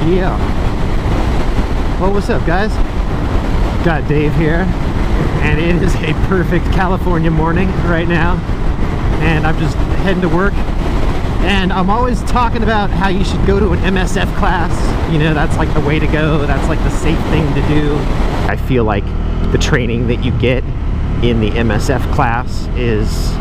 Yeah. Well, what's up, guys? Got Dave here, and it is a perfect California morning right now, and I'm just heading to work. And I'm always talking about how you should go to an MSF class. You know, that's like the way to go. That's like the safe thing to do. I feel like the training that you get in the MSF class is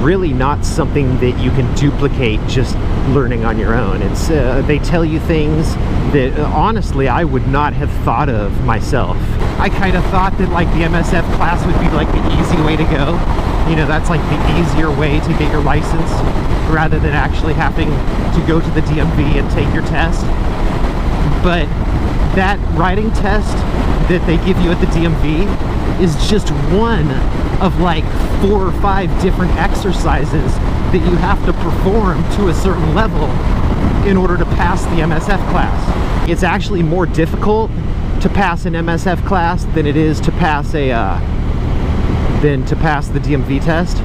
really not something that you can duplicate just learning on your own. It's they tell you things that honestly I would not have thought of myself. I kind of thought that like the MSF class would be like the easy way to go. You know, that's like the easier way to get your license rather than actually having to go to the DMV and take your test. But that writing test that they give you at the DMV is just one of like 4 or 5 different exercises that you have to perform to a certain level in order to pass the MSF class. It's actually more difficult to pass an MSF class than it is to pass a the DMV test.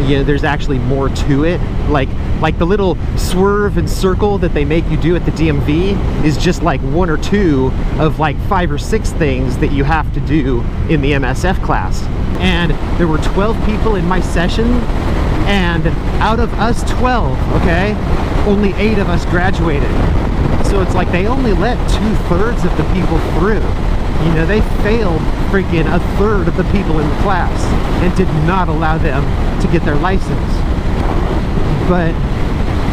You know, there's actually more to it. Like the little swerve and circle that they make you do at the DMV is just like 1 or 2 of like 5 or 6 things that you have to do in the MSF class. And there were 12 people in my session, and out of us 12, okay, only 8 of us graduated. So it's like they only let 2/3 of the people through. You know, they failed freaking 1/3 of the people in the class and did not allow them to get their license. But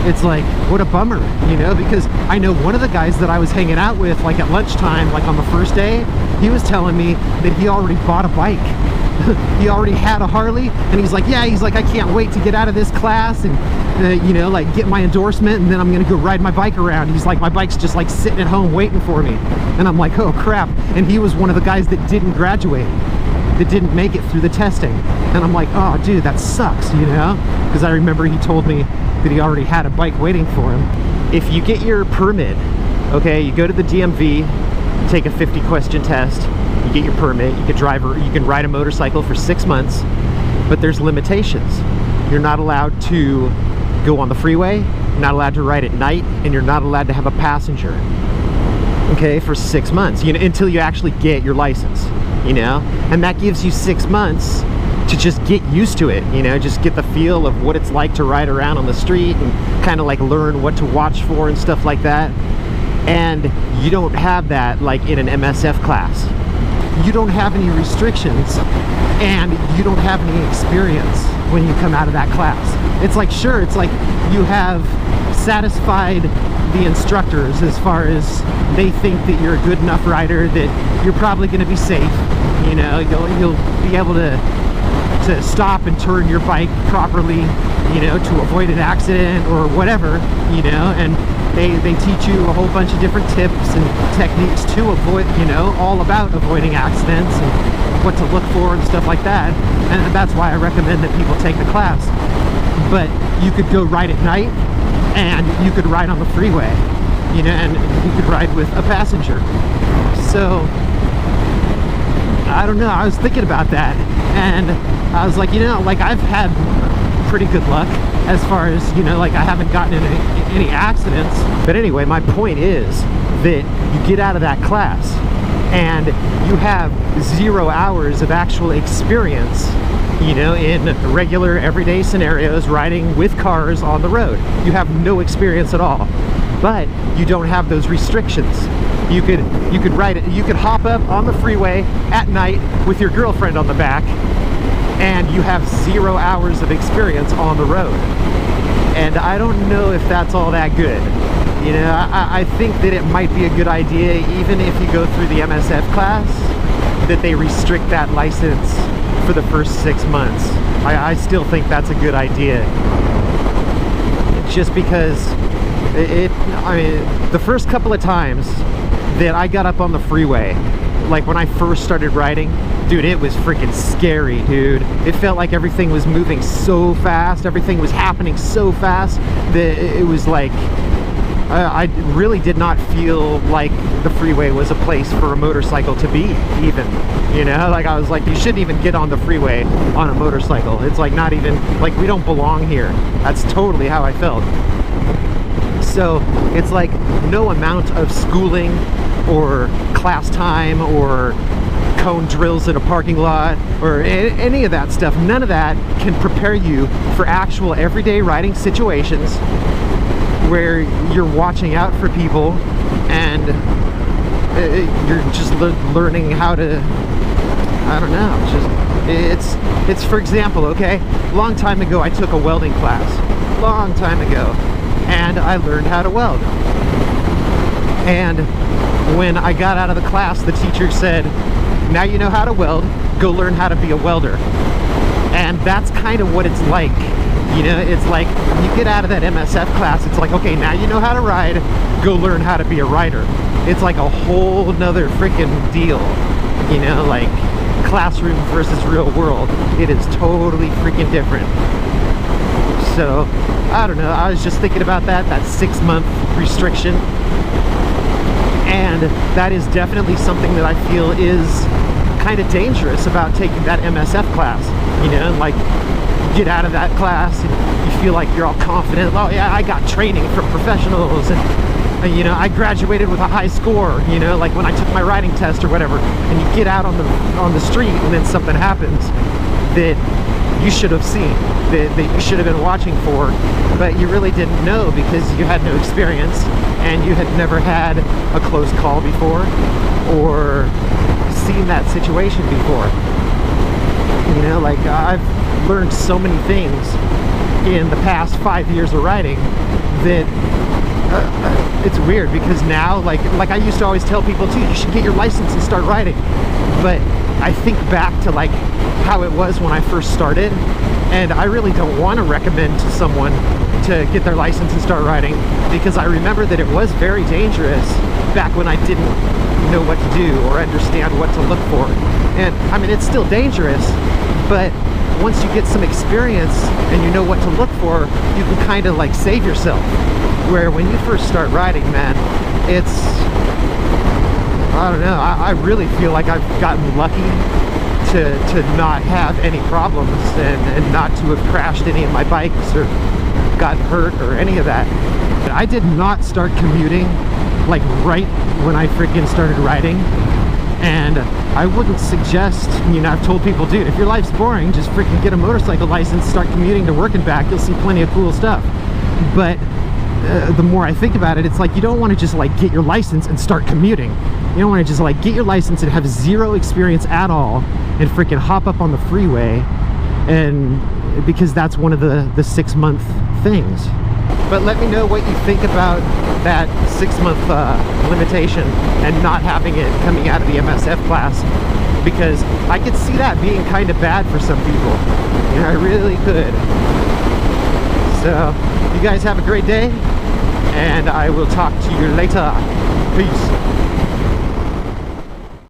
it's like, what a bummer, you know, because I know one of the guys that I was hanging out with, like at lunchtime, like on the first day, he was telling me that he already bought a bike. He already had a Harley, and he's like, yeah, he's like, I can't wait to get out of this class and you know, like get my endorsement, and then I'm gonna go ride my bike around. He's like, my bike's just like sitting at home waiting for me. And I'm like, oh crap. And he was one of the guys that didn't graduate, that didn't make it through the testing. And I'm like, oh dude, that sucks, you know, because I remember he told me that he already had a bike waiting for him. If you get your permit, okay, you go to the DMV, take a 50-question test, you get your permit, you can ride a motorcycle for 6 months, but there's limitations. You're not allowed to go on the freeway, you're not allowed to ride at night, and you're not allowed to have a passenger, okay, for 6 months, you know, until you actually get your license, you know. And that gives you 6 months to just get used to it, you know, just get the feel of what it's like to ride around on the street and kind of like learn what to watch for and stuff like that. And you don't have that like in an MSF class. You don't have any restrictions, and you don't have any experience when you come out of that class. It's like, sure, it's like you have satisfied the instructors as far as they think that you're a good enough rider that you're probably going to be safe. You know, you'll be able to stop and turn your bike properly, you know, to avoid an accident or whatever, you know. And they teach you a whole bunch of different tips and techniques to avoid, you know, all about avoiding accidents and what to look for and stuff like that. And that's why I recommend that people take the class. But you could go ride at night, and you could ride on the freeway, you know, and you could ride with a passenger. So I don't know, I was thinking about that, and I was like, you know, like I've had pretty good luck as far as, you know, like I haven't gotten in any accidents. But anyway, my point is that you get out of that class and you have 0 hours of actual experience, you know, in regular everyday scenarios, riding with cars on the road. You have no experience at all, but you don't have those restrictions. You could ride it, you could hop up on the freeway at night with your girlfriend on the back, and you have 0 hours of experience on the road. And I don't know if that's all that good. You know, I think that it might be a good idea, even if you go through the MSF class, that they restrict that license for the first 6 months. I still think that's a good idea. Just because I mean, the first couple of times that I got up on the freeway, like when I first started riding, dude, it was freaking scary, dude. It felt like everything was moving so fast, everything was happening so fast that it was like, I really did not feel like the freeway was a place for a motorcycle to be, even, you know. Like I was like, you shouldn't even get on the freeway on a motorcycle. It's like not even, like we don't belong here. That's totally how I felt. So it's like no amount of schooling or class time or cone drills in a parking lot or any of that stuff, none of that can prepare you for actual everyday riding situations where you're watching out for people and you're just learning how to, I don't know, it's for example, okay, long time ago I took a welding class, long time ago, and I learned how to weld. And when I got out of the class, the teacher said, now you know how to weld, go learn how to be a welder. And that's kind of what it's like. You know, it's like when you get out of that MSF class, it's like, okay, now you know how to ride, go learn how to be a rider. It's like a whole nother freaking deal, you know, like classroom versus real world. It is totally freaking different. So, I don't know, I was just thinking about that 6-month restriction. And that is definitely something that I feel is kind of dangerous about taking that MSF class. You know, like, you get out of that class and you feel like you're all confident. Oh yeah, I got training from professionals, and you know, I graduated with a high score, you know, like when I took my riding test or whatever. And you get out on the street and then something happens that you should have seen, that you should have been watching for, but you really didn't know because you had no experience and you had never had a close call before or seen that situation before. You know, like I've learned so many things in the past 5 years of riding that it's weird, because now, like I used to always tell people too, you should get your license and start riding. But I think back to like how it was when I first started, and I really don't want to recommend to someone to get their license and start riding, because I remember that it was very dangerous back when I didn't know what to do or understand what to look for. And I mean, it's still dangerous, but once you get some experience and you know what to look for, you can kind of like save yourself. Where when you first start riding, man, it's, I don't know, I really feel like I've gotten lucky to not have any problems and not to have crashed any of my bikes or gotten hurt or any of that. I did not start commuting like right when I freaking started riding, and I wouldn't suggest, you know, I've told people, dude, if your life's boring, just freaking get a motorcycle license, start commuting to work and back, you'll see plenty of cool stuff. But the more I think about it, it's like you don't want to just like get your license and start commuting. You don't want to just like get your license and have zero experience at all and freaking hop up on the freeway, and because that's one of the 6-month things. But let me know what you think about that 6-month limitation and not having it coming out of the MSF class, because I could see that being kind of bad for some people. You know, I really could. So, you guys have a great day, and I will talk to you later. Peace.